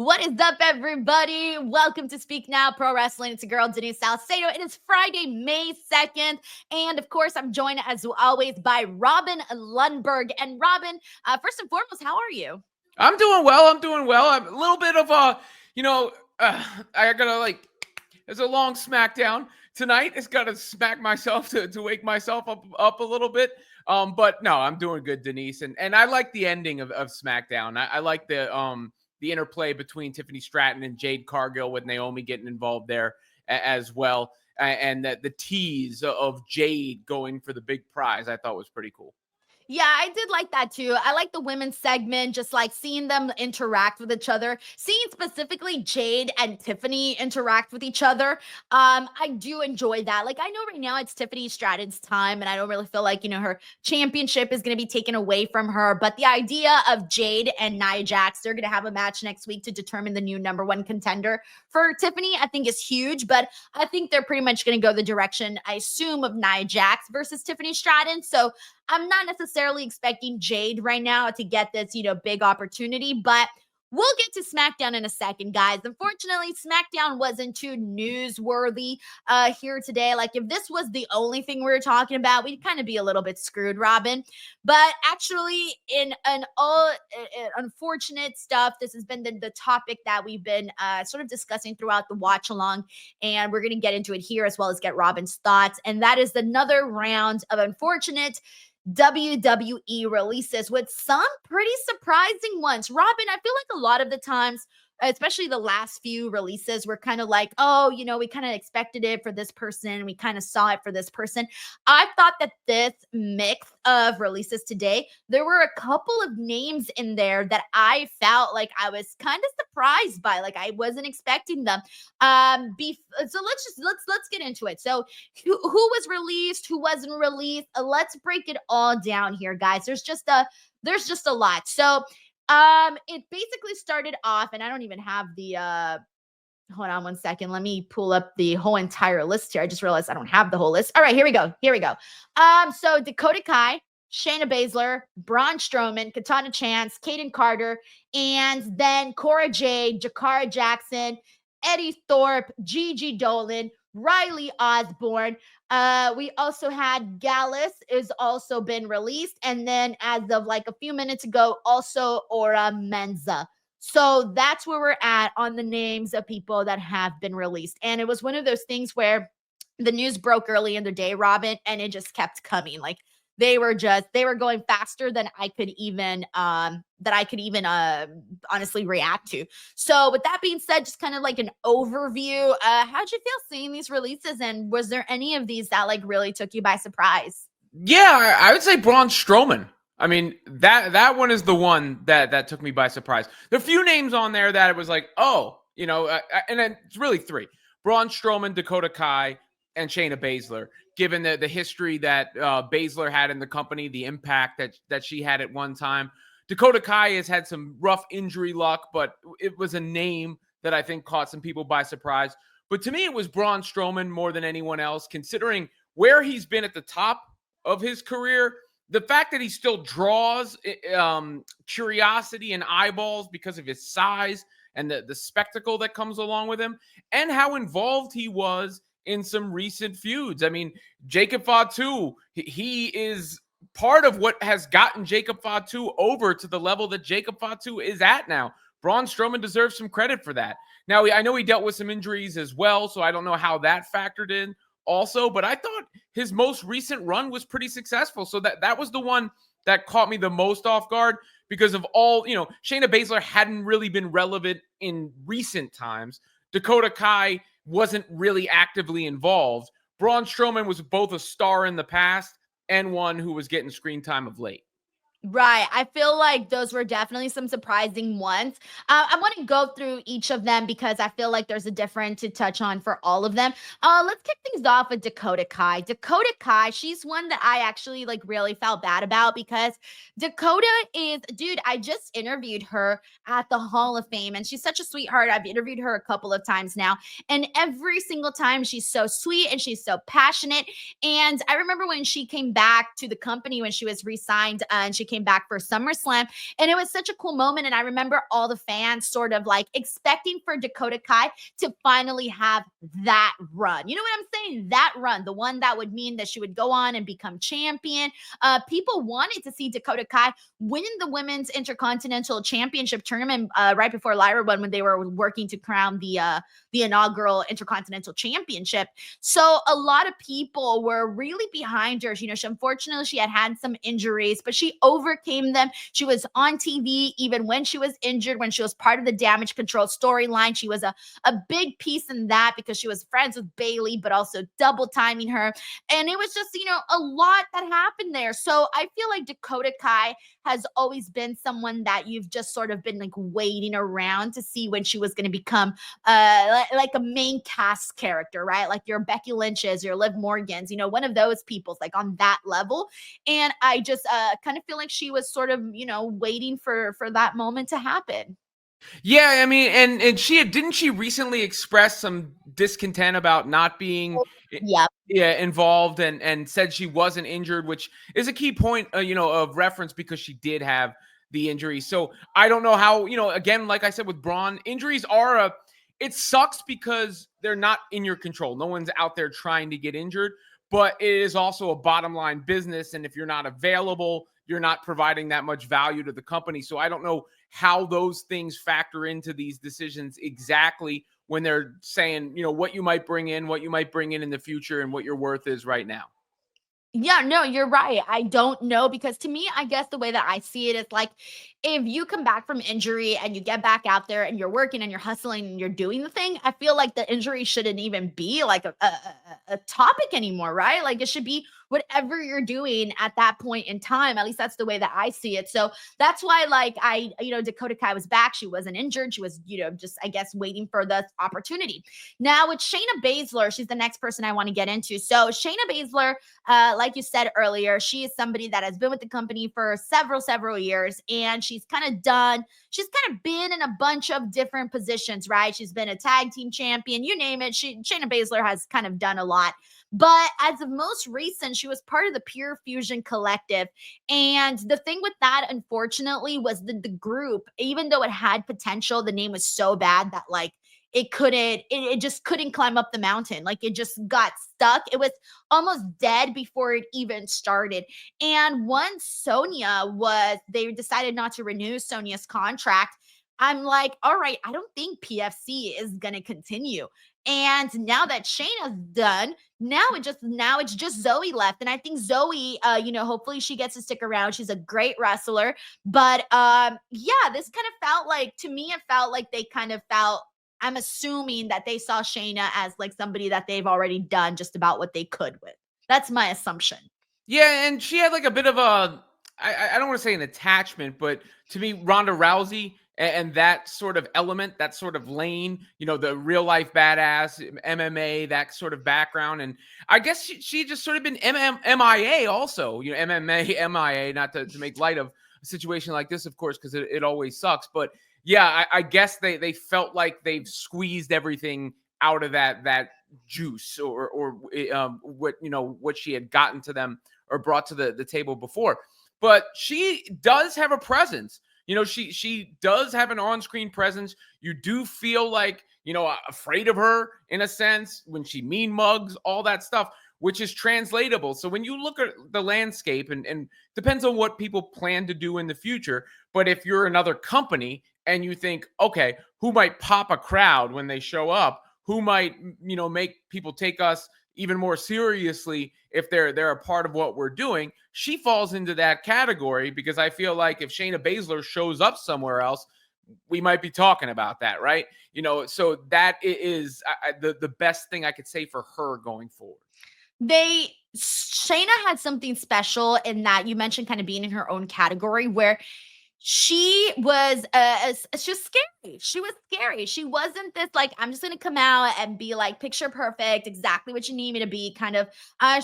What is up, everybody? Welcome to Speak Now Pro Wrestling. It's a girl, Denise Salcedo. It is Friday, May 2nd. And of course, I'm joined as always by Robin Lundberg. And Robin, first and foremost, how are you? I'm doing well. I'm a little bit of I gotta there's a long SmackDown tonight. It's gotta smack myself to wake myself up a little bit. But no, I'm doing good, Denise. And I like the ending of SmackDown. I like the interplay between Tiffany Stratton and Jade Cargill with Naomi getting involved there as well. And the tease of Jade going for the big prize, I thought was pretty cool. Yeah, I did like that too. I like the women's segment, just like seeing them interact with each other, seeing specifically Jade and Tiffany interact with each other. I do enjoy that. Like, I know right now it's Tiffany Stratton's time, and I don't really feel like, her championship is going to be taken away from her. But the idea of Jade and Nia Jax, they're going to have a match next week to determine the new number one contender for Tiffany, I think is huge. But I think they're pretty much going to go the direction, I assume, of Nia Jax versus Tiffany Stratton. So I'm not necessarily expecting Jade right now to get this, big opportunity, but we'll get to SmackDown in a second, guys. Unfortunately, SmackDown wasn't too newsworthy here today. Like, if this was the only thing we were talking about, we'd kind of be a little bit screwed, Robin. But actually, in an unfortunate stuff, this has been the topic that we've been sort of discussing throughout the watch along, and we're going to get into it here as well as get Robin's thoughts. And that is another round of unfortunate WWE releases with some pretty surprising ones. Robin, I feel like a lot of the times, especially the last few releases, we're kind of like, oh, we kind of expected it for this person. We kind of saw it for this person. I thought that this mix of releases today, there were a couple of names in there that I felt like I was kind of surprised by. Like, I wasn't expecting them. So let's get into it. So who was released, who wasn't released? Let's break it all down here, guys. There's just a lot. So it basically started off, and I don't even have the hold on one second. Let me pull up the whole entire list here. I just realized I don't have the whole list. All right, here we go. So Dakota Kai, Shayna Baszler, Braun Strowman, Katana Chance, Kayden Carter, and then Cora Jade, Jakara Jackson, Eddie Thorpe, Gigi Dolin, Riley Osborne. We also had Gallus is also been released. And then as of like a few minutes ago, also Ora Menza. So that's where we're at on the names of people that have been released. And it was one of those things where the news broke early in the day, Robin, and it just kept coming. Like, they were going faster than I could even honestly react to. So with that being said, just kind of like an overview, how'd you feel seeing these releases, and was there any of these that like really took you by surprise? Yeah, I would say Braun Strowman. I mean, that one is the one that took me by surprise. There are a few names on there that it was like, oh, and it's really three: Braun Strowman, Dakota Kai, and Shayna Baszler. Given the history that Baszler had in the company, the impact that she had at one time. Dakota Kai has had some rough injury luck, but it was a name that I think caught some people by surprise. But to me, it was Braun Strowman more than anyone else, considering where he's been at the top of his career. The fact that he still draws curiosity and eyeballs because of his size and the spectacle that comes along with him, and how involved he was in some recent feuds. I mean, Jacob Fatu, he is part of what has gotten Jacob Fatu over to the level that Jacob Fatu is at now. Braun Strowman deserves some credit for that. Now, I know he dealt with some injuries as well, so I don't know how that factored in also, but I thought his most recent run was pretty successful. So that was the one that caught me the most off guard because of all, Shayna Baszler hadn't really been relevant in recent times. Dakota Kai wasn't really actively involved. Braun Strowman was both a star in the past and one who was getting screen time of late. Right. I feel like those were definitely some surprising ones. I want to go through each of them because I feel like there's a different to touch on for all of them. Let's kick things off with Dakota Kai. Dakota Kai, she's one that I actually like really felt bad about because Dakota is, dude, I just interviewed her at the Hall of Fame and she's such a sweetheart. I've interviewed her a couple of times now, and every single time she's so sweet and she's so passionate. And I remember when she came back to the company when she was re-signed and she came back for SummerSlam. And it was such a cool moment. And I remember all the fans sort of like expecting for Dakota Kai to finally have that run. You know what I'm saying? That run, the one that would mean that she would go on and become champion. People wanted to see Dakota Kai win the Women's Intercontinental Championship tournament right before Lyra won, when they were working to crown the inaugural Intercontinental Championship. So a lot of people were really behind her. You know, unfortunately, she had some injuries, but she overcame them. She was on TV even when she was injured, when she was part of the Damage Control storyline. She was a big piece in that because she was friends with Bayley, but also double timing her. And it was just, you know, a lot that happened there. So I feel like Dakota Kai has always been someone that you've just sort of been like waiting around to see when she was going to become like a main cast character, right? Like your Becky Lynch's, your Liv Morgan's, you know, one of those people's like on that level. And I just kind of feel like she was sort of, you know, waiting for that moment to happen. Yeah, I mean, and didn't she recently express some discontent about not being Yeah. yeah, involved, and said she wasn't injured, which is a key point, you know, of reference, because she did have the injury. So I don't know how, you know, again, like I said with Braun, injuries are it sucks because they're not in your control. No one's out there trying to get injured, but it is also a bottom line business. And if you're not available, you're not providing that much value to the company. So I don't know how those things factor into these decisions exactly, when they're saying, you know, what you might bring in, what you might bring in the future, and what your worth is right now. Yeah, no, you're right. I don't know, because to me, I guess the way that I see it is like, if you come back from injury and you get back out there and you're working and you're hustling and you're doing the thing, I feel like the injury shouldn't even be like a topic anymore, right? Like it should be whatever you're doing at that point in time. At least that's the way that I see it. So that's why, like, Dakota Kai was back. She wasn't injured. She was, you know, just, I guess, waiting for the opportunity. Now with Shayna Baszler, she's the next person I want to get into. So Shayna Baszler, like you said earlier, she is somebody that has been with the company for several years, and she's kind of been in a bunch of different positions, right? She's been a tag team champion, you name it. Shayna Baszler has kind of done a lot. But as of most recent, she was part of the Pure Fusion Collective. And the thing with that, unfortunately, was the group, even though it had potential, the name was so bad that like it just couldn't climb up the mountain. Like it just got stuck. It was almost dead before it even started. And once they decided not to renew Sonia's contract, I'm like, all right, I don't think PFC is going to continue. And now that Shayna's done, now it's just Zoe left. And I think Zoe, hopefully she gets to stick around. She's a great wrestler. But yeah, this kind of felt like, to me, it felt like they kind of felt, I'm assuming that they saw Shayna as like somebody that they've already done just about what they could with. That's my assumption. Yeah, and she had like a bit of I don't want to say an attachment, but to me, Ronda Rousey and that sort of element, that sort of lane, you know, the real life badass, MMA, that sort of background. And I guess she just sort of been MIA also, you know, MMA, MIA, not to make light of a situation like this, of course, because it always sucks. But yeah, I guess they felt like they've squeezed everything out of that juice, or what she had gotten to them or brought to the table before. But she does have a presence. You know, she does have an on-screen presence. You do feel like, you know, afraid of her in a sense when she mean mugs, all that stuff, which is translatable. So when you look at the landscape, and depends on what people plan to do in the future, but if you're another company and you think, okay, who might pop a crowd when they show up? Who might, you know, make people take us even more seriously if they're a part of what we're doing? She falls into that category, because I feel like if Shayna Baszler shows up somewhere else, we might be talking about that, right? You know, so that is the best thing I could say for her going forward. Shayna had something special in that you mentioned kind of being in her own category, where she was just scary. She was scary. She wasn't this like, I'm just gonna come out and be like picture perfect, exactly what you need me to be kind of.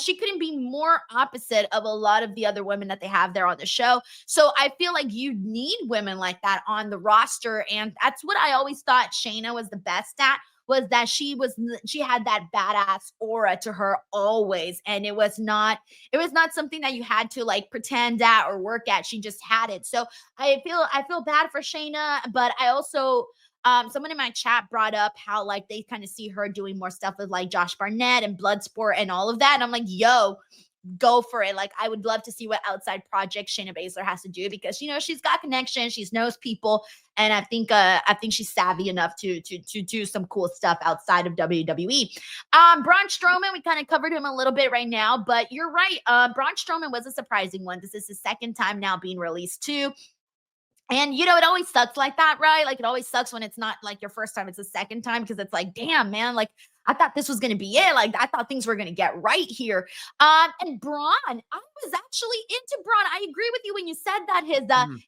She couldn't be more opposite of a lot of the other women that they have there on the show. So I feel like you need women like that on the roster, and that's what I always thought Shayna was the best at, was that she had that badass aura to her always. And it was not something that you had to like pretend at or work at. She just had it. So I feel bad for Shayna, but I also someone in my chat brought up how like they kind of see her doing more stuff with like Josh Barnett and Bloodsport and all of that. And I'm like, yo, go for it. Like, I would love to see what outside projects Shayna Baszler has to do, because she's got connections, she knows people, and I think she's savvy enough to do some cool stuff outside of WWE. Braun Strowman, we kind of covered him a little bit right now, but you're right. Braun Strowman was a surprising one. This is his second time now being released too. And it always sucks like that, right? Like, it always sucks when it's not like your first time, it's the second time, because it's like, damn, man, like I thought this was gonna be it. Like, I thought things were gonna get right here. And Braun, I was actually into Braun. I agree with you when you said that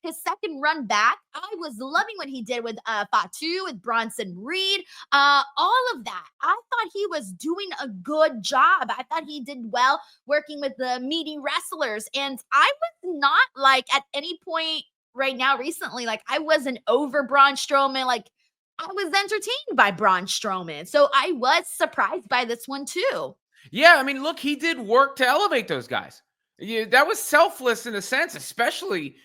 his second run back, I was loving what he did with Fatu, with Bronson Reed, all of that. I thought he was doing a good job. I thought he did well working with the meaty wrestlers, and I was not like at any point right now recently, like I wasn't over Braun Strowman. Like, I was entertained by Braun Strowman. So I was surprised by this one too. Yeah, I mean, look, he did work to elevate those guys. Yeah, that was selfless in a sense, especially,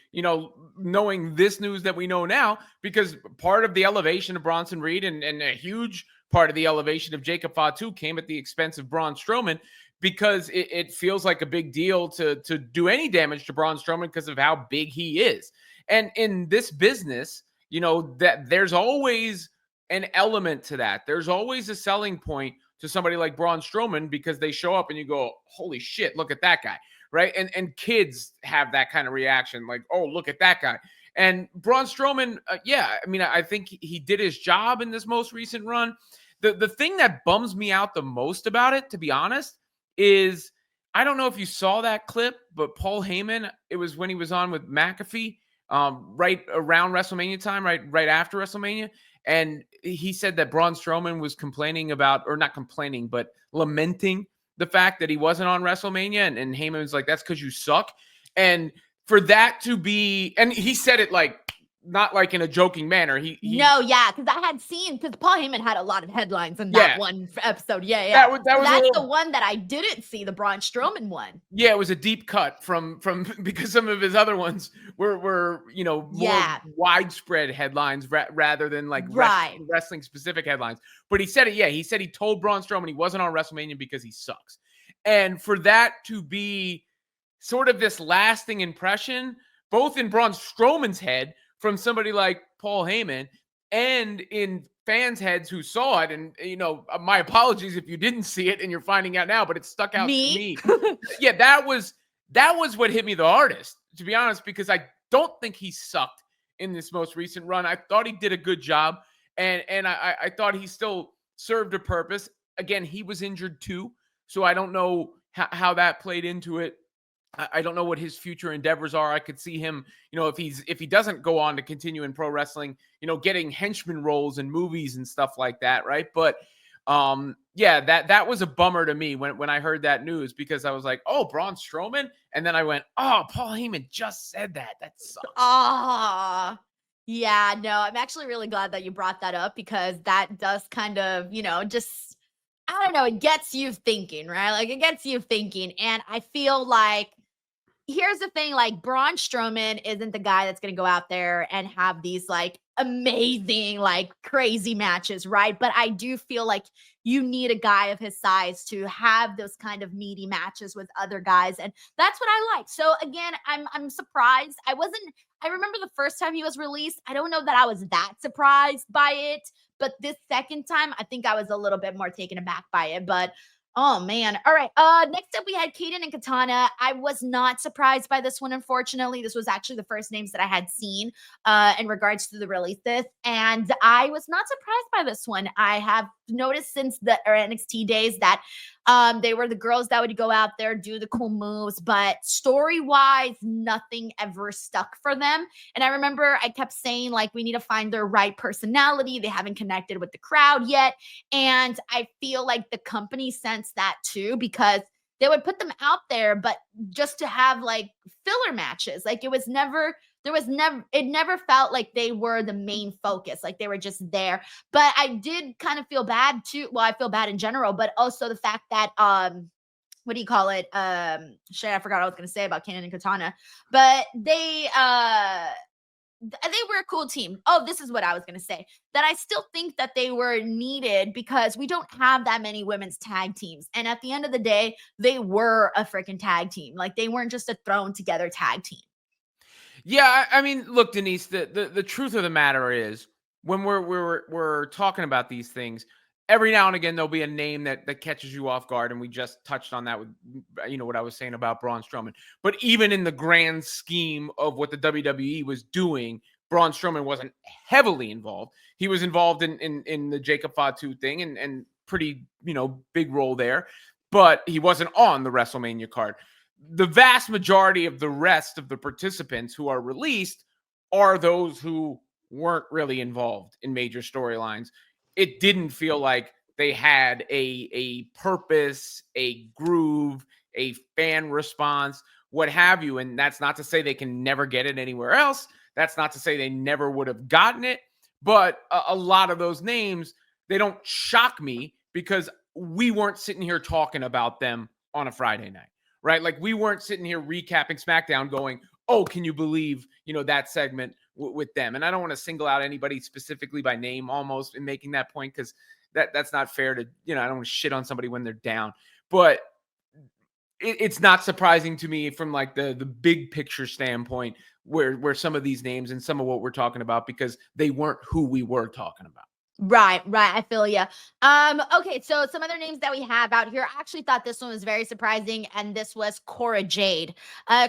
knowing this news that we know now, because part of the elevation of Bronson Reed and a huge part of the elevation of Jacob Fatu came at the expense of Braun Strowman, because it feels like a big deal to do any damage to Braun Strowman because of how big he is. And in this business, that there's always an element to that. There's always a selling point to somebody like Braun Strowman, because they show up and you go, holy shit, look at that guy, right? And kids have that kind of reaction, like, oh, look at that guy. And Braun Strowman, I think he did his job in this most recent run. The thing that bums me out the most about it, to be honest, is I don't know if you saw that clip, but Paul Heyman, it was when he was on with McAfee, right around WrestleMania time, right after WrestleMania. And he said that Braun Strowman was complaining about, or not complaining, but lamenting the fact that he wasn't on WrestleMania. And Heyman was like, that's because you suck. And for that to be, and he said it like, not like in a joking manner. No, yeah, because I had seen, because Paul Heyman had a lot of headlines in that one episode. Yeah. That's the one that I didn't see, the Braun Strowman one. Yeah, it was a deep cut from because some of his other ones were more widespread headlines rather than like wrestling specific headlines. But he said it. Yeah, he said he told Braun Strowman he wasn't on WrestleMania because he sucks. And for that to be sort of this lasting impression, both in Braun Strowman's head from somebody like Paul Heyman, and in fans' heads who saw it, and my apologies if you didn't see it and you're finding out now, but it stuck out to me. Yeah, that was what hit me the hardest, to be honest, because I don't think he sucked in this most recent run. I thought he did a good job, and I thought he still served a purpose. Again, he was injured too, so I don't know how that played into it. I don't know what his future endeavors are. I could see him, if he doesn't go on to continue in pro wrestling, getting henchman roles in movies and stuff like that, right? But that was a bummer to me when I heard that news, because I was like, oh, Braun Strowman, and then I went, oh, Paul Heyman just said that. That sucks. Yeah, no, I'm actually really glad that you brought that up, because that does kind of, just, I don't know, it gets you thinking, right? Like, it gets you thinking, and I feel like, here's the thing, like, Braun Strowman isn't the guy that's going to go out there and have these like amazing, like crazy matches, right? But I do feel like you need a guy of his size to have those kind of meaty matches with other guys. And that's what I like. So again, I'm surprised. I remember the first time he was released, I don't know that I was that surprised by it, but this second time, I think I was a little bit more taken aback by it. But oh man. All right. Next up we had Kayden and Katana. I was not surprised by this one, unfortunately. This was actually the first names that I had seen in regards to the releases. And I was not surprised by this one. I have noticed since the NXT days that they were the girls that would go out there, do the cool moves, but story-wise, nothing ever stuck for them. And I remember I kept saying, like, we need to find their right personality. They haven't connected with the crowd yet. And I feel like the company sensed that too, because they would put them out there, but just to have like filler matches. Like, it was never it never felt like they were the main focus, like they were just there. But I did kind of feel bad too. Well, I feel bad in general, but also the fact that what do you call it? Shit, I forgot what I was gonna say about Kanan and Katana. But they were a cool team. Oh, this is what I was going to say. That I still think that they were needed because we don't have that many women's tag teams. And at the end of the day, they were a freaking tag team. Like they weren't just a thrown together tag team. Yeah, I mean, look, Denise, the truth of the matter is when we're talking about these things, every now and again there'll be a name that catches you off guard, and we just touched on that with what I was saying about Braun Strowman. But even in the grand scheme of what the WWE was doing, Braun Strowman wasn't heavily involved. He was involved in the Jacob Fatu thing and pretty big role there, but he wasn't on the WrestleMania card. The vast majority of the rest of the participants who are released are those who weren't really involved in major storylines. It didn't feel like they had a purpose, a groove, a fan response, what have you. And that's not to say they can never get it anywhere else. That's not to say they never would have gotten it. But a lot of those names, they don't shock me because we weren't sitting here talking about them on a Friday night. Right? Like we weren't sitting here recapping SmackDown going, oh, can you believe, that segment with them? And I don't want to single out anybody specifically by name almost in making that point because that's not fair to, I don't want to shit on somebody when they're down. But it's not surprising to me from like the big picture standpoint where some of these names and some of what we're talking about because they weren't who we were talking about. Right. I feel you. Okay, so some other names that we have out here. I actually thought this one was very surprising, and this was Cora Jade.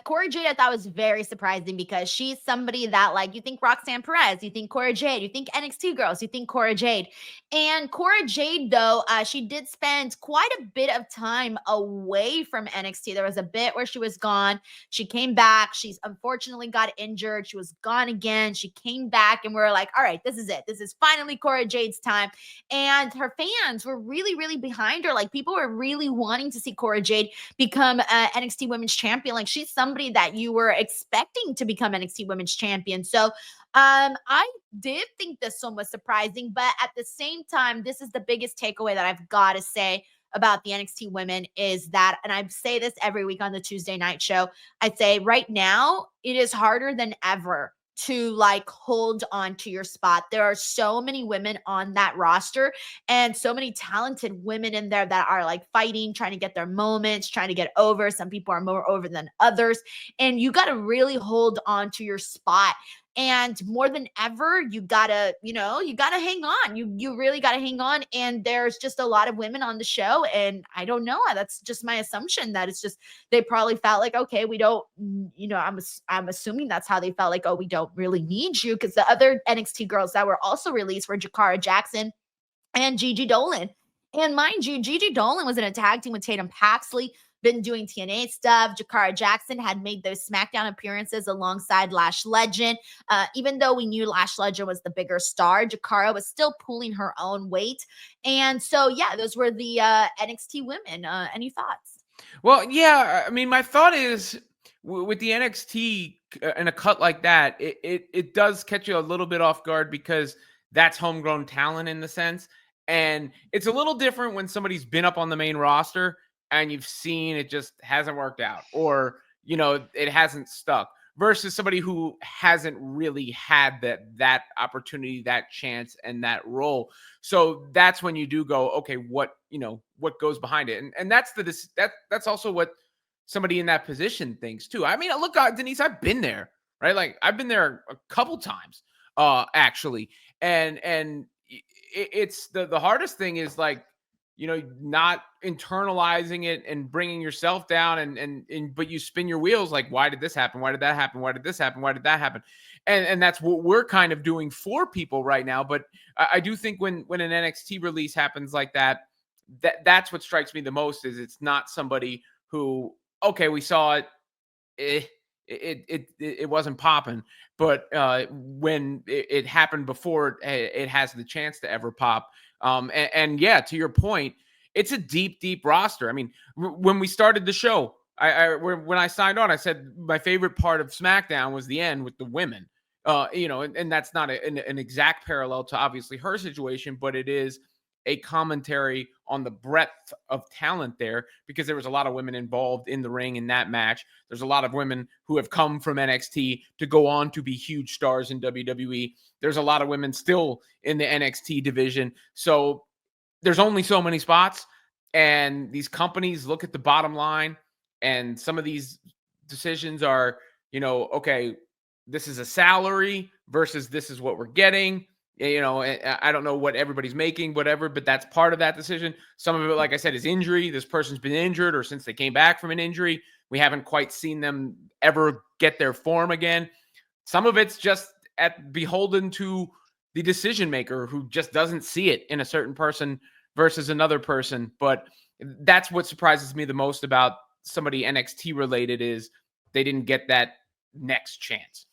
Cora Jade, I thought was very surprising because she's somebody that, like, you think Roxanne Perez, you think Cora Jade, you think NXT girls, you think Cora Jade. And Cora Jade, though, she did spend quite a bit of time away from NXT. There was a bit where she was gone. She came back. She's unfortunately got injured. She was gone again. She came back, and we're like, all right, this is it. This is finally Cora Jade's time. And her fans were really, really behind her. Like people were really wanting to see Cora Jade become NXT Women's Champion. Like she's somebody that you were expecting to become NXT Women's Champion. So I did think this one was surprising, but at the same time, this is the biggest takeaway that I've got to say about the NXT women is that, and I say this every week on the Tuesday night show, I say right now it is harder than ever to like hold on to your spot. There are so many women on that roster and so many talented women in there that are like fighting, trying to get their moments, trying to get over. Some people are more over than others. And you got to really hold on to your spot. And more than ever, you gotta hang on. You really gotta hang on. And there's just a lot of women on the show. And I don't know. That's just my assumption that it's just they probably felt like, okay, we don't, I'm assuming that's how they felt like, oh, we don't really need you. Because the other NXT girls that were also released were Jakara Jackson and Gigi Dolin. And mind you, Gigi Dolin was in a tag team with Tatum Paxley, been doing TNA stuff. Jakara Jackson had made those SmackDown appearances alongside Lash Legend. Even though we knew Lash Legend was the bigger star, Jakara was still pulling her own weight. And so, yeah, those were the NXT women. Any thoughts? Well, yeah, I mean, my thought is with the NXT in a cut like that, it does catch you a little bit off guard because that's homegrown talent in the sense. And it's a little different when somebody's been up on the main roster and you've seen it just hasn't worked out or, it hasn't stuck versus somebody who hasn't really had that opportunity, that chance and that role. So that's when you do go, okay, what goes behind it. And that's also what somebody in that position thinks too. I mean, look, Denise, I've been there, right? Like I've been there a couple times, actually. And it's the hardest thing is like, not internalizing it and bringing yourself down but you spin your wheels like, why did this happen? Why did that happen? Why did this happen? Why did that happen? And that's what we're kind of doing for people right now. But I do think when an NXT release happens like that's what strikes me the most is it's not somebody who, okay, we saw it. It wasn't popping, but when it happened before, it has the chance to ever pop. And yeah, to your point, it's a deep roster. I mean, when we started the show, When I signed on, I said my favorite part of SmackDown was the end with the women. And that's not an exact parallel to obviously her situation, but it is a commentary on the breadth of talent there, because there was a lot of women involved in the ring in that match. There's a lot of women who have come from NXT to go on to be huge stars in WWE. There's a lot of women still in the NXT division. So there's only so many spots, and these companies look at the bottom line, and some of these decisions are, okay, this is a salary versus this is what we're getting. I don't know what everybody's making, whatever, but that's part of that decision. Some of it, like I said, is injury. This person's been injured, or since they came back from an injury, we haven't quite seen them ever get their form again. Some of it's just beholden to the decision maker who just doesn't see it in a certain person versus another person. But that's what surprises me the most about somebody NXT related, is they didn't get that next chance.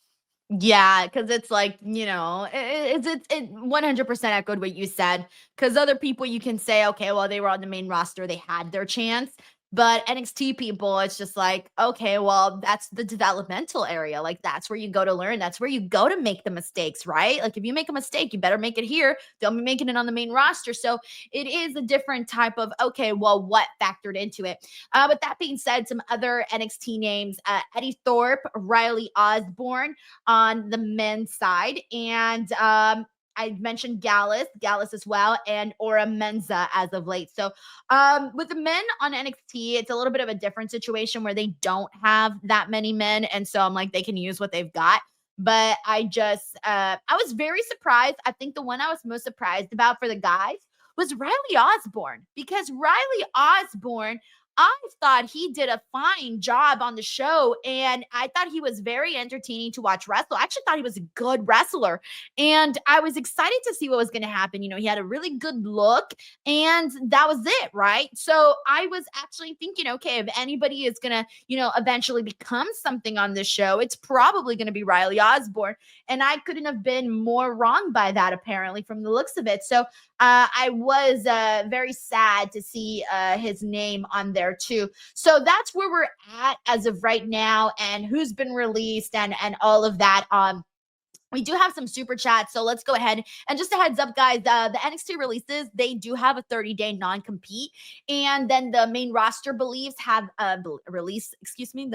Yeah, because it's like, it 100% echoed what you said. Because other people, you can say, okay, well, they were on the main roster, they had their chance. But NXT people, it's just like, okay, well, that's the developmental area. Like, that's where you go to learn. That's where you go to make the mistakes, right? Like, if you make a mistake, you better make it here. Don't be making it on the main roster. So it is a different type of, okay, well, what factored into it? With that being said, some other NXT names, Eddie Thorpe, Riley Osborne on the men's side, and I mentioned Gallus as well, and Ora Menza as of late. So with the men on NXT, it's a little bit of a different situation where they don't have that many men. And so I'm like, they can use what they've got. But I was very surprised. I think the one I was most surprised about for the guys was Riley Osborne, because Riley Osborne, I thought he did a fine job on the show, and I thought he was very entertaining to watch wrestle. I actually thought he was a good wrestler, and I was excited to see what was going to happen. He had a really good look, and that was it, right? So I was actually thinking, okay, if anybody is going to, eventually become something on this show, it's probably going to be Riley Osborne, and I couldn't have been more wrong by that, apparently, from the looks of it. So I was very sad to see his name on there too. So that's where we're at as of right now, and who's been released and all of that. We do have some super chats, so let's go ahead. And just a heads up, guys, the NXT releases, they do have a 30-day non-compete. And then the main roster the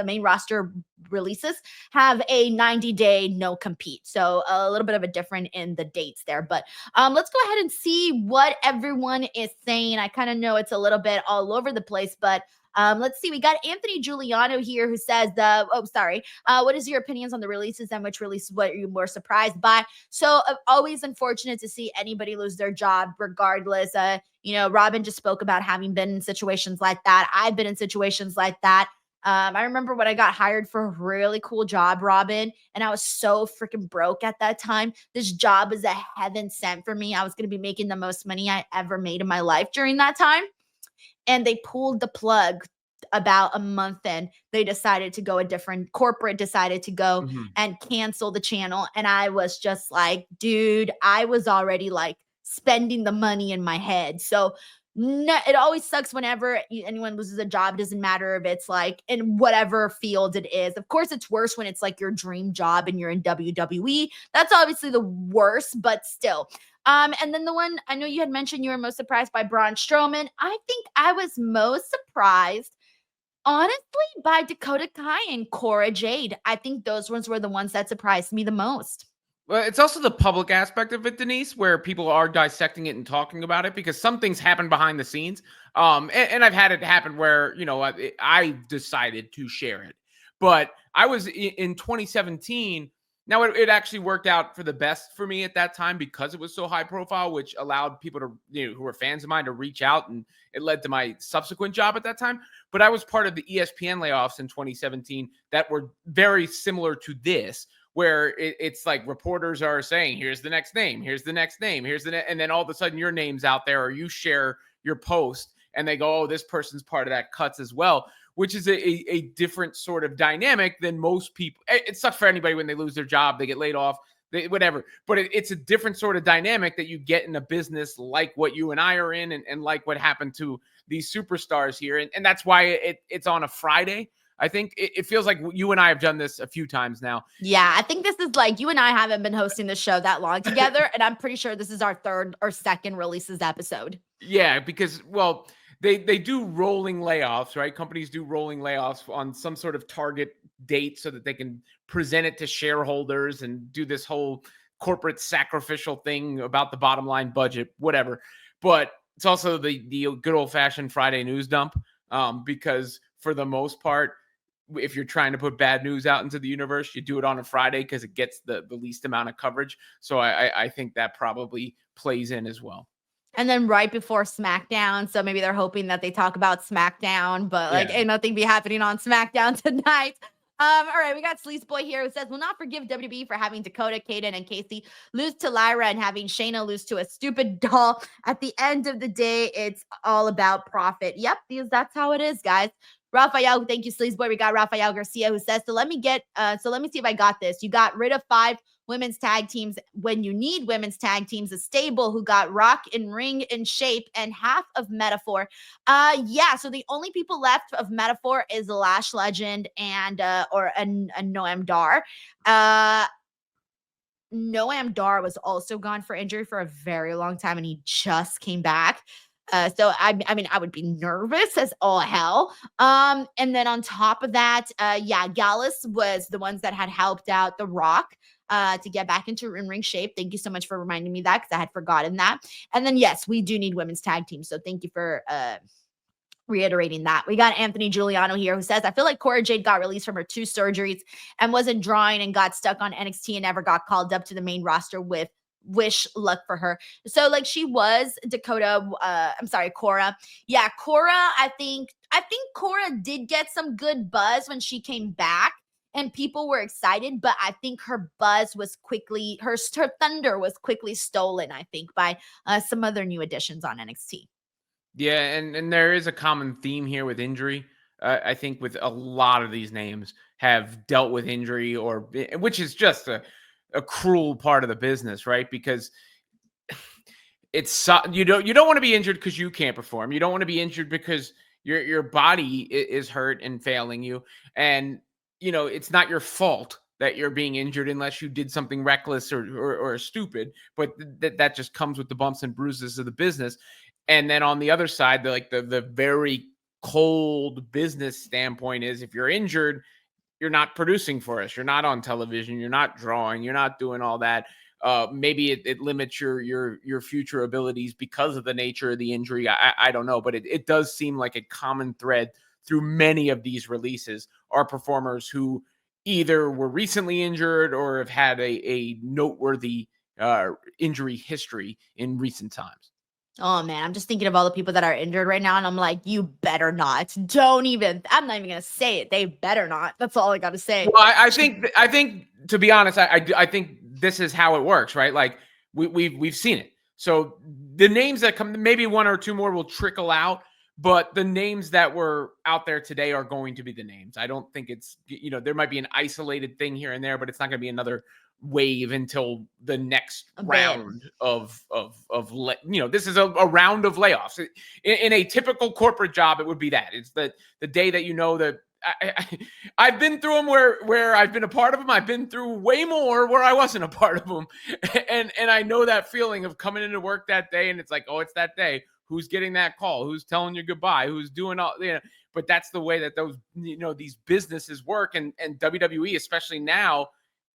main roster releases have a 90-day no compete. So a little bit of a different in the dates there. But let's go ahead and see what everyone is saying. I kind of know it's a little bit all over the place, but let's see. We got Anthony Giuliano here who says, what is your opinions on the releases, and which releases what you were surprised by? So always unfortunate to see anybody lose their job regardless. Robin just spoke about having been in situations like that. I've been in situations like that. I remember when I got hired for a really cool job, Robin, and I was so freaking broke at that time. This job was a heaven sent for me. I was going to be making the most money I ever made in my life during that time. And they pulled the plug about a month in. They decided to go a different corporate, decided to go and cancel the channel. And I was just like, dude, I was already like spending the money in my head. So no, it always sucks whenever anyone loses a job. It doesn't matter if it's like in whatever field it is. Of course, it's worse when it's like your dream job and you're in WWE. That's obviously the worst, but still. And then the one I know you had mentioned you were most surprised by Braun Strowman. I think I was most surprised, honestly, by Dakota Kai and Cora Jade. I think those ones were the ones that surprised me the most. Well, it's also the public aspect of it, Denise, where people are dissecting it and talking about it, because some things happen behind the scenes. And I've had it happen where, I decided to share it. But I was in 2017. Now, it actually worked out for the best for me at that time because it was so high profile, which allowed people to, who were fans of mine to reach out, and it led to my subsequent job at that time. But I was part of the ESPN layoffs in 2017 that were very similar to this, where it's like reporters are saying, here's the next name, here's the next name, and then all of a sudden your name's out there, or you share your post and they go, oh, this person's part of that cuts as well, which is a different sort of dynamic than most people. It sucks for anybody when they lose their job, they get laid off. whatever. But it's a different sort of dynamic that you get in a business like what you and I are in, and like what happened to these superstars here. And that's why it's on a Friday. I think it feels like you and I have done this a few times now. Yeah, I think this is like, you and I haven't been hosting the show that long together, and I'm pretty sure this is our third or second releases episode. Yeah, because, well, they do rolling layoffs, right? Companies do rolling layoffs on some sort of target date so that they can present it to shareholders and do this whole corporate sacrificial thing about the bottom line budget, whatever. But it's also the good old fashioned Friday news dump, because for the most part, if you're trying to put bad news out into the universe, you do it on a Friday because it gets the least amount of coverage. So I think that probably plays in as well. And then right before SmackDown, so maybe they're hoping that they talk about SmackDown, but like ain't nothing be happening on SmackDown tonight. All right, we got Sleaze Boy here who says, will not forgive WWE for having Dakota, Kayden, and Kacy lose to Lyra and having Shayna lose to a stupid doll. At the end of the day, it's all about profit. Yep, because that's how it is, guys. Rafael, thank you, Sleaze Boy. We got Rafael Garcia who says, so let me see if I got this. You got rid of 5 women's tag teams when you need women's tag teams, a stable who got Rock and Ring in shape and half of Metaphor. Yeah, so the only people left of Metaphor is the Lash Legend and Noam Dar. Noam Dar was also gone for injury for a very long time, and he just came back. So I mean, I would be nervous as all hell. And then on top of that, Gallus was the ones that had helped out The Rock to get back into ring shape. Thank you so much for reminding me that, because I had forgotten that. And then yes, we do need women's tag teams. So thank you for reiterating that. We got Anthony Giuliano here who says, I feel like Cora Jade got released from her 2 surgeries and wasn't drawing and got stuck on NXT and never got called up to the main roster with wish luck for her. So like she was Cora. Yeah, Cora, I think Cora did get some good buzz when she came back and people were excited, but I think her buzz was quickly, her thunder was quickly stolen, I think, by some other new additions on NXT. Yeah, and there is a common theme here with injury. I think with a lot of these names have dealt with injury, which is just a cruel part of the business, right? Because it's you don't want to be injured because you can't perform. You don't want to be injured because your body is hurt and failing you, and it's not your fault that you're being injured unless you did something reckless or stupid. But that just comes with the bumps and bruises of the business. And then on the other side, the very cold business standpoint is, if you're injured, you're not producing for us. You're not on television. You're not drawing. You're not doing all that. Maybe it limits your future abilities because of the nature of the injury. I don't know, but it does seem like a common thread through many of these releases are performers who either were recently injured or have had a noteworthy injury history in recent times. Oh man, I'm just thinking of all the people that are injured right now, and I'm like, you better not. I'm not even gonna say it. They better not. That's all I gotta say. Well, I think to be honest, I think this is how it works, right? Like we've seen it. So the names that come, maybe 1 or 2 more will trickle out, but the names that were out there today are going to be the names. I don't think it's, there might be an isolated thing here and there, but it's not going to be another wave until the next round of this is a round of layoffs. In a typical corporate job, it would be that. It's the day that that I've been through them where I've been a part of them. I've been through way more where I wasn't a part of them. And I know that feeling of coming into work that day and it's like, oh, it's that day. Who's getting that call? Who's telling you goodbye? Who's doing all, but that's the way that those, these businesses work. And WWE, especially now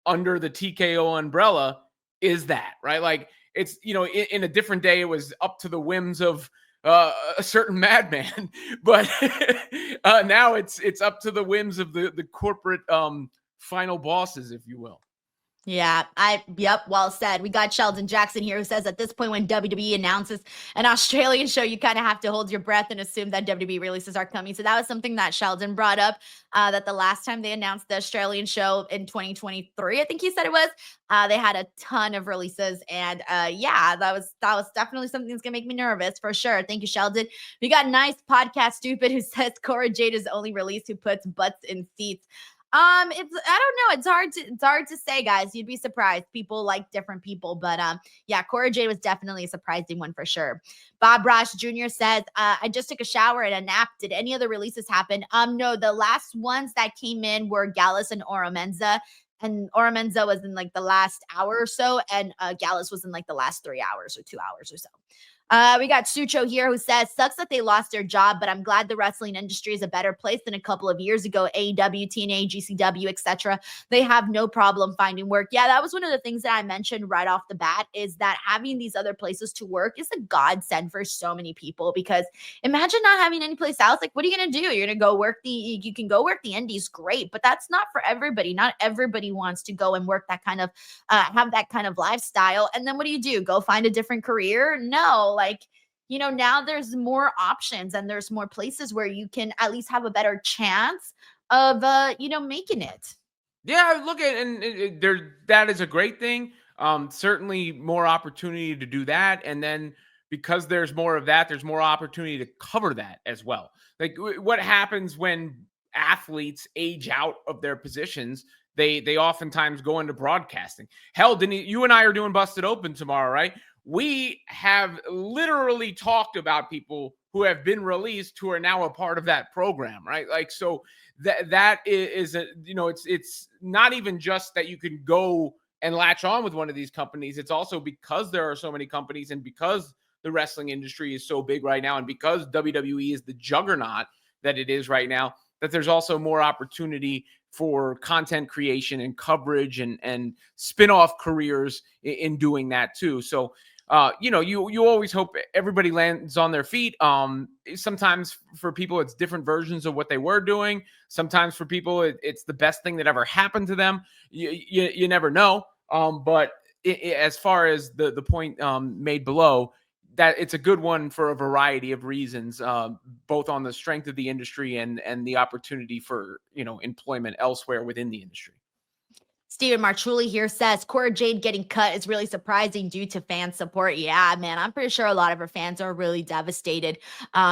under the TKO umbrella, is that, right? Like it's, in a different day, it was up to the whims of a certain madman, but now it's up to the whims of the corporate final bosses, if you will. Yeah, well said. We got Sheldon Jackson here who says at this point when WWE announces an Australian show, you kind of have to hold your breath and assume that WWE releases are coming. So that was something that Sheldon brought up, that the last time they announced the Australian show in 2023, I think he said it was, they had a ton of releases. And yeah, that was definitely something that's going to make me nervous for sure. Thank you, Sheldon. We got Nice Podcast Stupid who says Cora Jade is the only release who puts butts in seats. It's I don't know. It's hard to say, guys. You'd be surprised. People like different people, but yeah, Cora Jade was definitely a surprising one for sure. Bob Ross Jr. says, I just took a shower and a nap. Did any other releases happen? No, the last ones that came in were Gallus and Oramenza. And Oramenza was in like the last hour or so, and Gallus was in like the last 3 hours or 2 hours or so. We got Sucho here who says, sucks that they lost their job, but I'm glad the wrestling industry is a better place than a couple of years ago. AEW, TNA, GCW, etc. They have no problem finding work. Yeah, that was one of the things that I mentioned right off the bat, is that having these other places to work is a godsend for so many people, because imagine not having any place else. Like, what are you going to do? You're going to go work you can go work the indies, great, but that's not for everybody. Not everybody wants to go and work that kind of, have that kind of lifestyle. And then what do? Go find a different career? No, like, now there's more options and there's more places where you can at least have a better chance of, making it. Yeah, look at and there that is a great thing. Certainly more opportunity to do that, and then because there's more of that, there's more opportunity to cover that as well. Like what happens when athletes age out of their positions? They oftentimes go into broadcasting. Hell, didn't you and I are doing Busted Open tomorrow, right? We have literally talked about people who have been released who are now a part of that program, right? Like, so that is a, it's not even just that you can go and latch on with one of these companies. It's also because there are so many companies, and because the wrestling industry is so big right now, and because WWE is the juggernaut that it is right now, that there's also more opportunity for content creation and coverage and spin-off careers in doing that too. So you always hope everybody lands on their feet. Sometimes for people, it's different versions of what they were doing. Sometimes for people, it's the best thing that ever happened to them. You never know. But as far as the point made below, that it's a good one for a variety of reasons, both on the strength of the industry and the opportunity for, employment elsewhere within the industry. Steven Marchulli here says, Cora Jade getting cut is really surprising due to fan support. Yeah, man, I'm pretty sure a lot of her fans are really devastated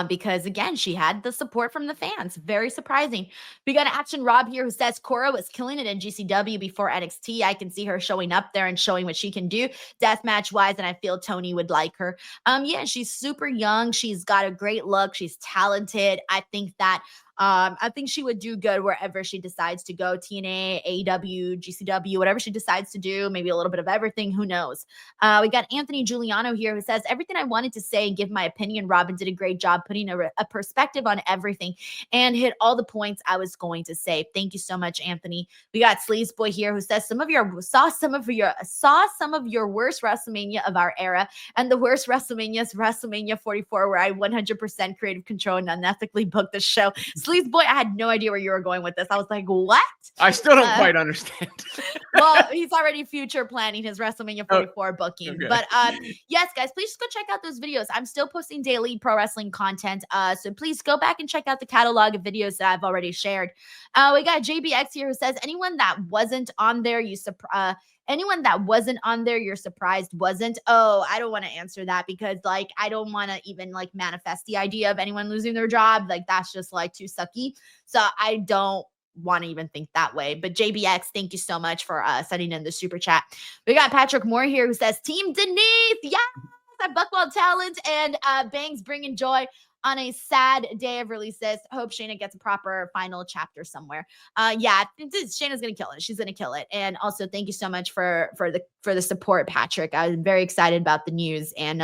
because, again, she had the support from the fans. Very surprising. We got Action Rob here who says, Cora was killing it in GCW before NXT. I can see her showing up there and showing what she can do deathmatch-wise, and I feel Tony would like her. Yeah, she's super young. She's got a great look. She's talented. I think she would do good wherever she decides to go. TNA, AEW, GCW, whatever she decides to do, maybe a little bit of everything. Who knows? We got Anthony Giuliano here who says, everything I wanted to say and give my opinion. Robin did a great job putting a perspective on everything and hit all the points I was going to say. Thank you so much, Anthony. We got Sleaze Boy here who says, saw some of your worst WrestleMania of our era, and the worst WrestleMania is WrestleMania 44, where I 100% creative control and unethically booked the show. Sleaze Boy, I had no idea where you were going with this. I was like, what? I still don't quite understand. Well, he's already future planning his WrestleMania 44 booking. Okay. But yes, guys, please just go check out those videos. I'm still posting daily pro wrestling content. So please go back and check out the catalog of videos that I've already shared. We got JBX here who says, anyone that wasn't on there, you're surprised wasn't. Oh, I don't want to answer that because I don't want to even manifest the idea of anyone losing their job. That's just too sucky. So I don't want to even think that way. But JBX, thank you so much for sending in the super chat. We got Patrick Moore here who says, Team Denise, yes, I'm Buckwell talent and Bangs bringing joy on a sad day of releases. Hope Shayna gets a proper final chapter somewhere. Yeah, Shayna's gonna kill it. She's gonna kill it. And also, thank you so much for the support, Patrick. I'm very excited about the news. And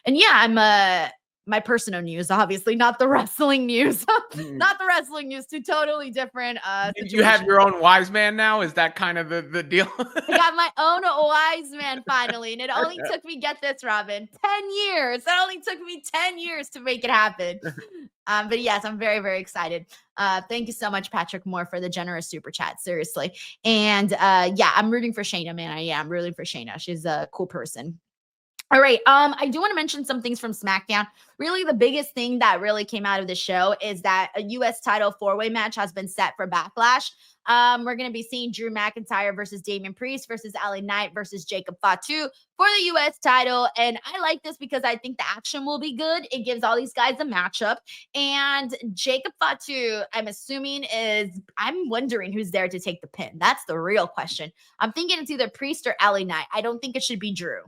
yeah, I'm my personal news, obviously, not the wrestling news. Not the wrestling news, two totally different You have your own wise man now? Is that kind of the deal? I got my own wise man finally. And it only took me, get this, Robin, 10 years. It only took me 10 years to make it happen. But yes, I'm very, very excited. Thank you so much, Patrick Moore, for the generous super chat. Seriously. And yeah, I'm rooting for Shayna, man. I am rooting for Shayna. She's a cool person. All right. I do want to mention some things from SmackDown. Really, the biggest thing that really came out of the show is that a U.S. title four-way match has been set for Backlash. We're going to be seeing Drew McIntyre versus Damian Priest versus LA Knight versus Jacob Fatu for the U.S. title. And I like this because I think the action will be good. It gives all these guys a matchup. And Jacob Fatu, I'm wondering who's there to take the pin. That's the real question. I'm thinking it's either Priest or LA Knight. I don't think it should be Drew.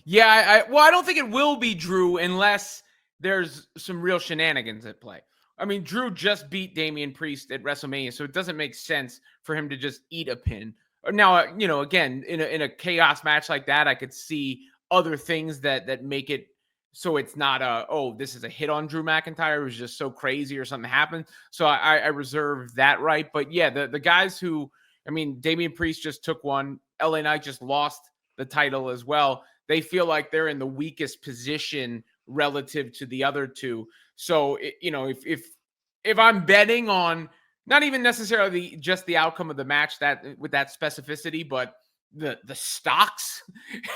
Yeah, I don't think it will be Drew unless there's some real shenanigans at play. I mean, Drew just beat Damian Priest at WrestleMania, so it doesn't make sense for him to just eat a pin. Now, again, in a chaos match like that, I could see other things that make it so it's not this is a hit on Drew McIntyre. It was just so crazy or something happened. So I reserve that right. But yeah, the guys who, I mean, Damian Priest just took one. LA Knight just lost the title as well. They feel like they're in the weakest position relative to the other two. So, if I'm betting on not even necessarily just the outcome of the match that with that specificity, but the stocks,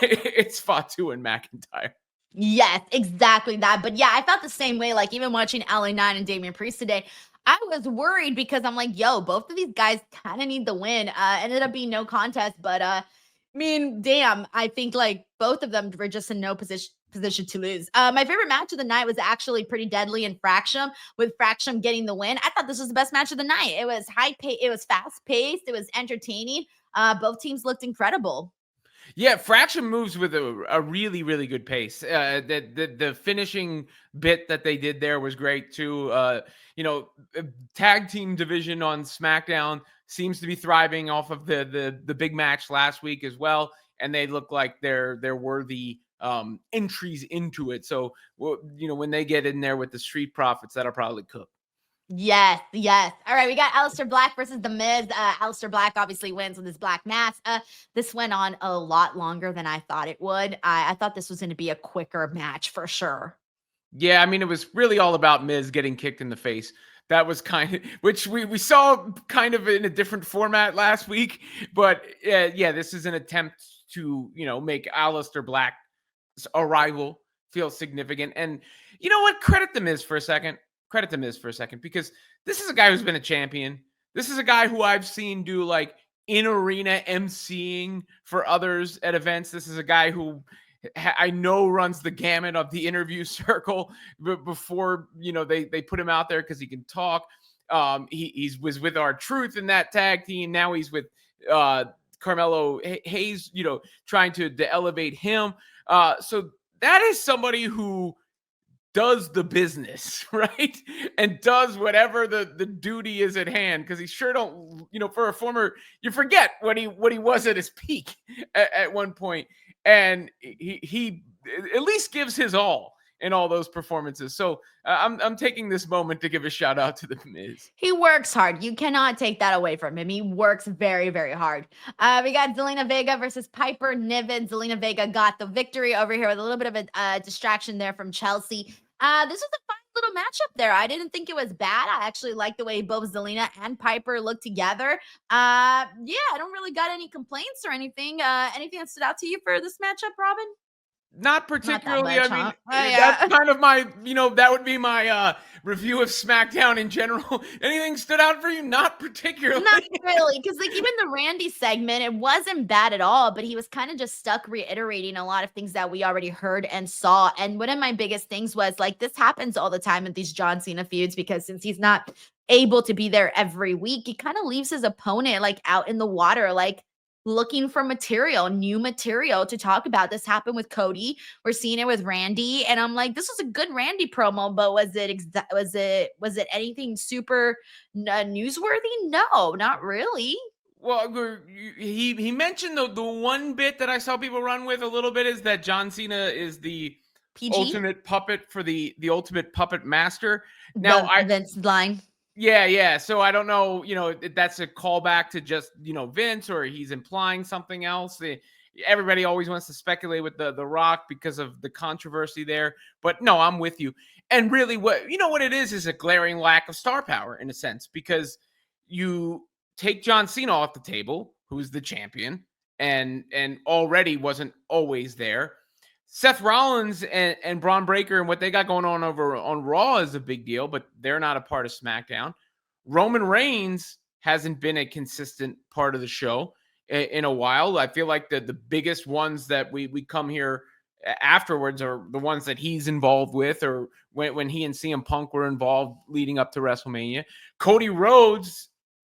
it's Fatu and McIntyre. Yes, exactly that. But yeah, I felt the same way. Like even watching LA9 and Damian Priest today, I was worried because I'm like, yo, both of these guys kind of need the win. Ended up being no contest, but damn, I think like both of them were just in no position to lose. My favorite match of the night was actually pretty deadly in Fractum, with Fractum getting the win. I thought this was the best match of the night. It was it was fast paced, it was entertaining. Both teams looked incredible. Yeah, Fraction moves with a really, really good pace. The finishing bit that they did there was great too. Tag team division on SmackDown seems to be thriving off of the big match last week as well, and they look like they're worthy entries into it. So when they get in there with the Street Profits, that'll probably cook. Yes, yes. All right, we got Aleister Black versus The Miz. Aleister Black obviously wins with his black mask. This went on a lot longer than I thought it would. I thought this was going to be a quicker match for sure. Yeah, I mean, it was really all about Miz getting kicked in the face. That was kind of, which we saw kind of in a different format last week. But yeah, this is an attempt to, make Aleister Black's arrival feel significant. And you know what? Credit the Miz for a second. Because this is a guy who's been a champion. This is a guy who I've seen do like in arena emceeing for others at events. This is a guy who I know runs the gamut of the interview circle before, they put him out there because he can talk. He was with R-Truth in that tag team. Now he's with Carmelo Hayes, trying to elevate him. So that is somebody who does the business, right? And does whatever the duty is at hand, because he sure don't, for a former, you forget what he was at his peak at one point. And he at least gives his all in all those performances. So I'm taking this moment to give a shout out to the Miz. He works hard. You cannot take that away from him. He works very, very hard. We got Zelina Vega versus Piper Niven. Zelina Vega got the victory over here with a little bit of a distraction there from Chelsea. This was a fun little matchup there. I didn't think it was bad. I actually like the way both Zelina and Piper look together. I don't really got any complaints or anything. Anything that stood out to you for this matchup, Robin? Not particularly. Not that much, I mean, huh? that's kind of my, that would be my review of SmackDown in general. Anything stood out for you? Not particularly. Not really, because like even the Randy segment, it wasn't bad at all, but he was kind of just stuck reiterating a lot of things that we already heard and saw. And one of my biggest things was like, this happens all the time in these John Cena feuds, because since he's not able to be there every week, he kind of leaves his opponent like out in the water, like looking for new material to talk about. This happened with Cody. We're seeing it with Randy, and I'm like, this was a good Randy promo, but was it anything super newsworthy? No, not really. Well, he mentioned the one bit that I saw people run with a little bit is that John Cena is the PG? ultimate puppet for the ultimate puppet master. Now, Vince line. Yeah. So I don't know, that's a callback to just, Vince, or he's implying something else. Everybody always wants to speculate with the Rock because of the controversy there. But no, I'm with you. And really what it is a glaring lack of star power in a sense, because you take John Cena off the table, who's the champion and already wasn't always there. Seth Rollins and Braun Breaker and what they got going on over on Raw is a big deal, but they're not a part of SmackDown. Roman Reigns hasn't been a consistent part of the show in a while. I feel like the biggest ones that we come here afterwards are the ones that he's involved with, or when he and CM Punk were involved leading up to WrestleMania. Cody Rhodes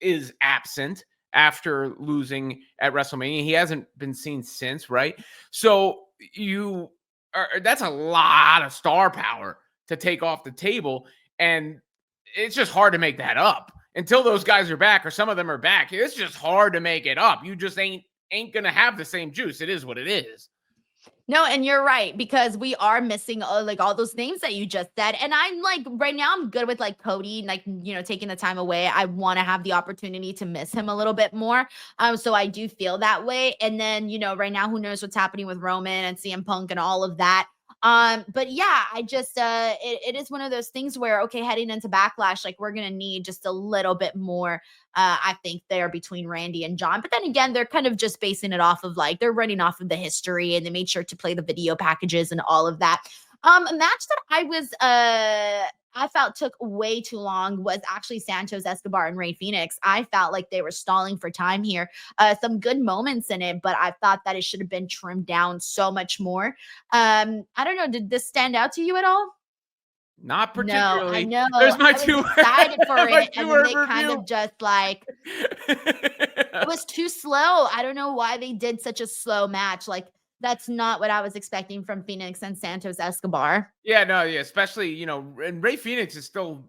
is absent after losing at WrestleMania. He hasn't been seen since, right? So that's a lot of star power to take off the table, and it's just hard to make that up until those guys are back, or some of them are back. It's just hard to make it up. You just ain't gonna have the same juice. It is what it is. No, and you're right, because we are missing like all those names that you just said. And I'm like, right now I'm good with like Cody, like, taking the time away. I want to have the opportunity to miss him a little bit more. So I do feel that way. And then, right now, who knows what's happening with Roman and CM Punk and all of that. But yeah, I just it is one of those things where, okay, heading into Backlash, like we're gonna need just a little bit more, I think, there between Randy and John. But then again, they're kind of just basing it off of like they're running off of the history, and they made sure to play the video packages and all of that. A match that I felt took way too long was actually Santos Escobar and Rey Fenix. I felt like they were stalling for time here. Some good moments in it, but I thought that it should have been trimmed down so much more. I don't know. Did this stand out to you at all? Not No, I particularly. know. There's my I was two. excited for my it, and then they kind review. of just like it was too slow. I don't know why they did such a slow match. Like that's not what I was expecting from Phoenix and Santos Escobar. Yeah, no, yeah, especially, and Rey Fenix is still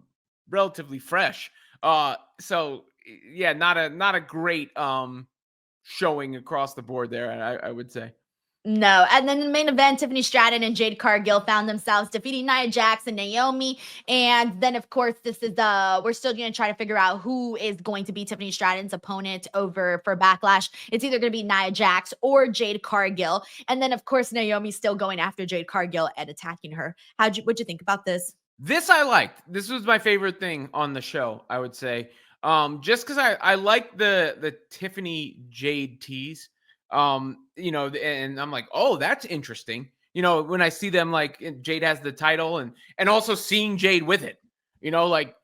relatively fresh. So yeah, not a great showing across the board there, I would say. No. And then in the main event, Tiffany Stratton and Jade Cargill found themselves defeating Nia Jax and Naomi. And then, of course, this is we're still going to try to figure out who is going to be Tiffany Stratton's opponent over for Backlash. It's either going to be Nia Jax or Jade Cargill. And then, of course, Naomi's still going after Jade Cargill and attacking her. What'd you think about this? This I liked. This was my favorite thing on the show, I would say. Just because I like the Tiffany Jade tease. And I'm like, oh, that's interesting. When I see them, like Jade has the title, and also seeing Jade with it, like,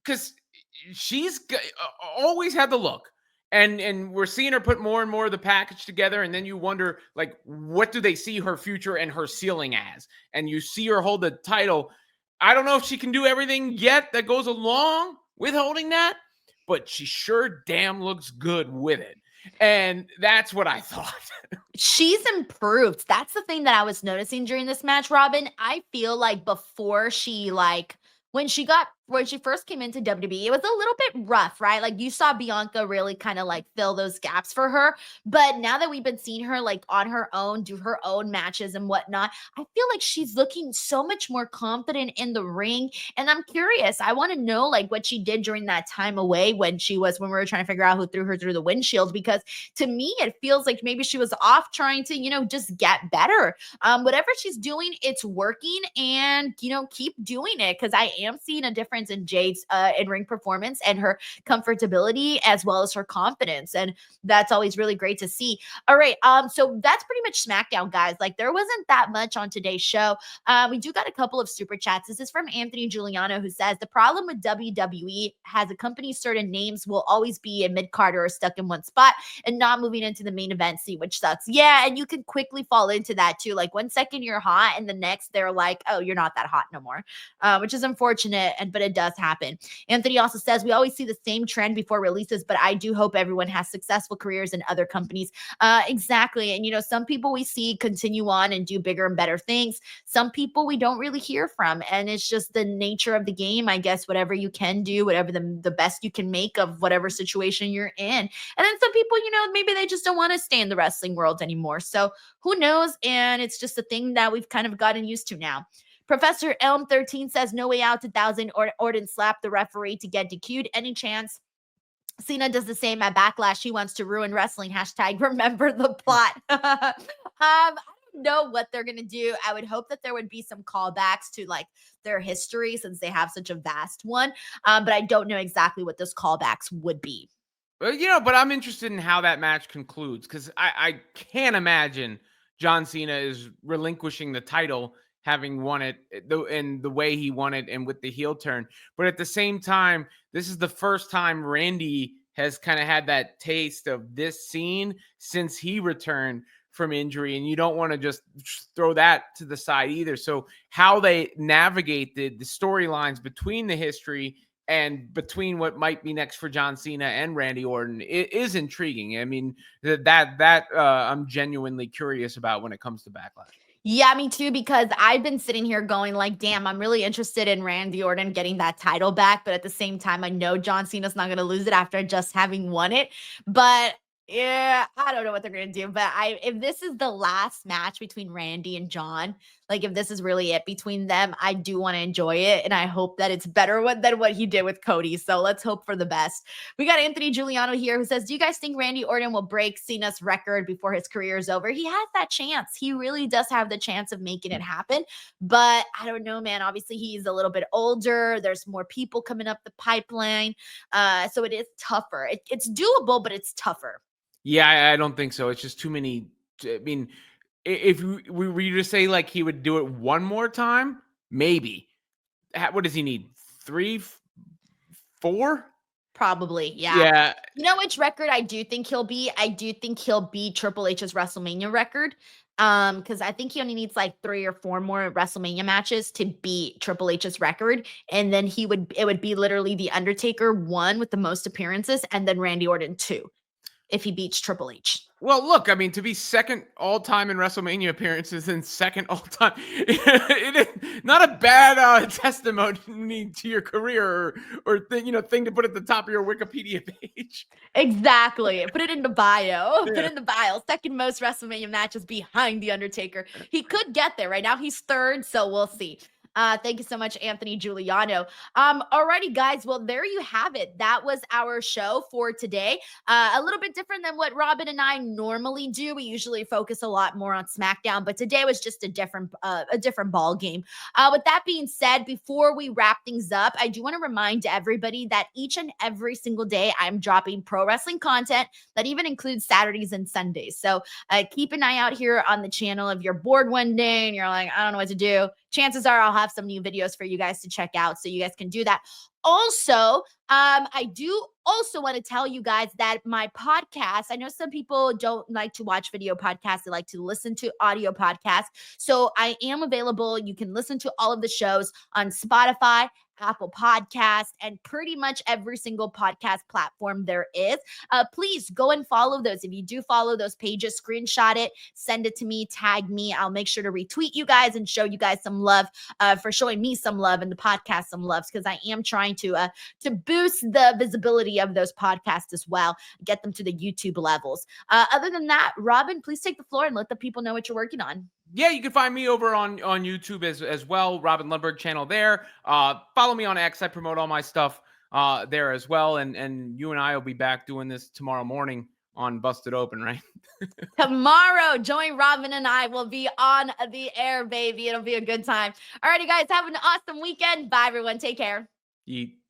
because she's always had the look, and we're seeing her put more and more of the package together, and then you wonder, like, what do they see her future and her ceiling as? And you see her hold the title. I don't know if she can do everything yet that goes along with holding that, but she sure damn looks good with it. And that's what I thought. She's improved. That's the thing that I was noticing during this match, Robin. I feel like before she when she first came into WWE, it was a little bit rough, right? Like you saw Bianca really kind of like fill those gaps for her. But now that we've been seeing her like on her own, do her own matches and whatnot, I feel like she's looking so much more confident in the ring. And I'm curious. I want to know like what she did during that time away when we were trying to figure out who threw her through the windshield, because to me, it feels like maybe she was off trying to, just get better. Whatever she's doing, it's working, and, keep doing it, because I am seeing a difference in Jade's in-ring performance and her comfortability as well as her confidence. And that's always really great to see. All right. So that's pretty much SmackDown, guys. Like there wasn't that much on today's show. We do got a couple of super chats. This is from Anthony Giuliano, who says the problem with WWE has a company certain names will always be a mid-card or stuck in one spot and not moving into the main event scene, which sucks. Yeah. And you can quickly fall into that too. Like 1 second you're hot and the next they're like, oh, you're not that hot no more, which is unfortunate. But it does happen. Anthony also says, we always see the same trend before releases, but I do hope everyone has successful careers in other companies. Exactly. And, some people we see continue on and do bigger and better things. Some people we don't really hear from. And it's just the nature of the game, I guess, whatever you can do, whatever the best you can make of whatever situation you're in. And then some people, maybe they just don't want to stay in the wrestling world anymore. So who knows? And it's just a thing that we've kind of gotten used to now. Professor Elm 13 says, no way out to 1,000. Orton slapped the referee to get DQ'd. Any chance Cena does the same at Backlash? He wants to ruin wrestling. # remember the plot. I don't know what they're going to do. I would hope that there would be some callbacks to like their history since they have such a vast one. But I don't know exactly what those callbacks would be. But I'm interested in how that match concludes, because I can't imagine John Cena is relinquishing the title, having won it in the way he won it and with the heel turn. But at the same time, this is the first time Randy has kind of had that taste of this scene since he returned from injury, and you don't want to just throw that to the side either. So how they navigate the storylines between the history and between what might be next for John Cena and Randy Orton, it is intriguing. I mean, that I'm genuinely curious about when it comes to Backlash. Yeah, me too, because I've been sitting here going like, damn, I'm really interested in Randy Orton getting that title back. But at the same time, I know John Cena's not going to lose it after just having won it. But yeah, I don't know what they're going to do. But if this is the last match between Randy and John, like if this is really it between them, I do want to enjoy it. And I hope that it's better than what he did with Cody. So let's hope for the best. We got Anthony Giuliano here who says, do you guys think Randy Orton will break Cena's record before his career is over? He has that chance. He really does have the chance of making it happen. But I don't know, man. Obviously, he's a little bit older. There's more people coming up the pipeline. So it is tougher. It's doable, but it's tougher. Yeah, I don't think so. It's just too many. I mean, if we were to say like he would do it one more time, maybe. What does he need? 3, 4? Probably, yeah. Yeah. You know which record I do think he'll be? I do think he'll beat Triple H's WrestleMania record. Because I think he only needs like 3 or 4 more WrestleMania matches to beat Triple H's record. And then it would be literally The Undertaker 1 with the most appearances, and then Randy Orton 2 if he beats Triple H. Well, look, I mean, to be second all-time in WrestleMania appearances and second all-time, it is not a bad testimony to your career or thing to put at the top of your Wikipedia page. Exactly. Put it in the bio. Yeah. Put it in the bio. Second most WrestleMania matches behind The Undertaker. He could get there. Right now he's third, so we'll see. Thank you so much, Anthony Giuliano. Alrighty, guys. Well, there you have it. That was our show for today. A little bit different than what Robin and I normally do. We usually focus a lot more on SmackDown, but today was just a different ball game. With that being said, before we wrap things up, I do want to remind everybody that each and every single day I'm dropping pro wrestling content that even includes Saturdays and Sundays. So keep an eye out here on the channel. If you're bored one day and you're like, I don't know what to do, chances are I'll have some new videos for you guys to check out, so you guys can do that. Also, I do also want to tell you guys that my podcast, I know some people don't like to watch video podcasts. They like to listen to audio podcasts. So I am available. You can listen to all of the shows on Spotify, Apple Podcasts, and pretty much every single podcast platform there is. Please go and follow those. If you do follow those pages, screenshot it, send it to me, tag me. I'll make sure to retweet you guys and show you guys some love for showing me some love and the podcast some loves, because I am trying to boost the visibility of those podcasts as well, get them to the YouTube levels. Other than that, Robin, please take the floor and let the people know what you're working on. Yeah, you can find me over on YouTube as well, Robin Lundberg channel there. Follow me on X. I promote all my stuff there as well. And you and I will be back doing this tomorrow morning on Busted Open, right? Tomorrow, join Robin and I will be on the air, baby. It'll be a good time. Alrighty, guys, have an awesome weekend. Bye, everyone. Take care. Eat.